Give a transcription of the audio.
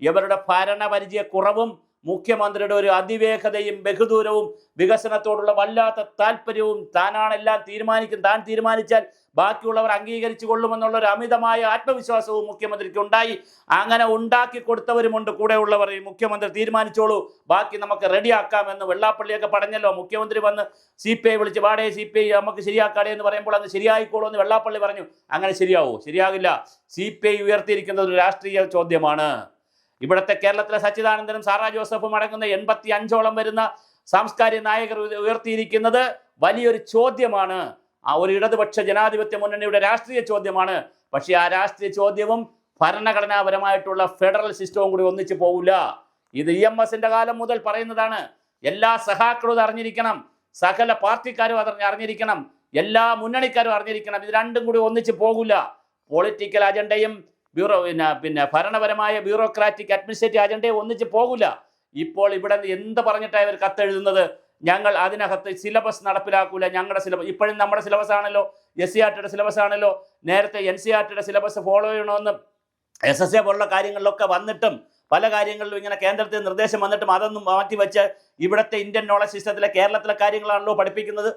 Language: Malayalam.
ഇവരുടെ ഭരണപരിചയക്കുറവും മുഖ്യമന്ത്രിയുടെ ഒരു അതിവേഗതയും ബഹുദൂരവും വികസനത്തോടുള്ള വല്ലാത്ത താല്പര്യവും താനാണെല്ലാം താൻ തീരുമാനിച്ചാൽ ബാക്കിയുള്ളവർ അംഗീകരിച്ചു കൊള്ളുമെന്നുള്ള ഒരു അമിതമായ ആത്മവിശ്വാസവും മുഖ്യമന്ത്രിക്ക് ഉണ്ടായി. അങ്ങനെ ഉണ്ടാക്കി കൊടുത്തവരുമുണ്ട് കൂടെയുള്ളവർ. ഈ മുഖ്യമന്ത്രി തീരുമാനിച്ചോളൂ, ബാക്കി നമുക്ക് റെഡിയാക്കാമെന്ന് വെള്ളാപ്പള്ളിയൊക്കെ പറഞ്ഞല്ലോ. മുഖ്യമന്ത്രി വന്ന് CPI വിളിച്ച് വാടേ CPI നമുക്ക് ശരിയാക്കാടേ എന്ന് പറയുമ്പോൾ അങ്ങ് ശരിയായിക്കോളൂ എന്ന് വെള്ളാപ്പള്ളി പറഞ്ഞു. അങ്ങനെ ശരിയാകില്ല. CPI ഉയർത്തിയിരിക്കുന്നത് ഒരു രാഷ്ട്രീയ ചോദ്യമാണ്. ഇവിടുത്തെ കേരളത്തിലെ സച്ചിദാനന്ദനും സാറാ ജോസഫും അടങ്ങുന്ന 85ഓളം വരുന്ന സാംസ്കാരിക നായകർ ഉയർത്തിയിരിക്കുന്നത് വലിയൊരു ചോദ്യമാണ്. ആ ഒരു ഇടതുപക്ഷ ജനാധിപത്യ മുന്നണിയുടെ രാഷ്ട്രീയ ചോദ്യമാണ്. പക്ഷേ ആ രാഷ്ട്രീയ ചോദ്യവും ഭരണഘടനാപരമായിട്ടുള്ള ഫെഡറൽ സിസ്റ്റവും കൂടി ഒന്നിച്ചു പോകില്ല. ഇത് EMSന്റെ കാലം മുതൽ പറയുന്നതാണ്. എല്ലാ സഹാക്കളും ഇത് അറിഞ്ഞിരിക്കണം, സകല പാർട്ടിക്കാരും അറിഞ്ഞിരിക്കണം, എല്ലാ മുന്നണിക്കാരും അറിഞ്ഞിരിക്കണം. ഇത് രണ്ടും കൂടി ഒന്നിച്ചു പോകില്ല. പൊളിറ്റിക്കൽ അജണ്ടയും പിന്നെ ഭരണപരമായ ബ്യൂറോക്രാറ്റിക് അഡ്മിനിസ്ട്രേറ്റീവ് അജണ്ടയും ഒന്നിച്ച് പോകില്ല. ഇപ്പോൾ ഇവിടെ എന്ത് പറഞ്ഞിട്ടാണ് ഇവർ കത്തെഴുതുന്നത്? ഞങ്ങൾ അതിനകത്ത് സിലബസ് നടപ്പിലാക്കൂല, ഞങ്ങളുടെ സിലബസ് ഇപ്പോഴും നമ്മുടെ സിലബസ് ആണല്ലോ, SCERTയുടെ സിലബസ് ആണല്ലോ. നേരത്തെ NCERTയുടെ സിലബസ് ഫോളോ ചെയ്യണമെന്ന് SSA പോലുള്ള കാര്യങ്ങളിലൊക്കെ വന്നിട്ടും പല കാര്യങ്ങളിലും ഇങ്ങനെ കേന്ദ്രത്തിൽ നിർദ്ദേശം വന്നിട്ടും അതൊന്നും മാറ്റിവെച്ച് ഇവിടുത്തെ ഇന്ത്യൻ നോളജ് സിസ്റ്റത്തിലെ കേരളത്തിലെ കാര്യങ്ങളാണല്ലോ പഠിപ്പിക്കുന്നത്.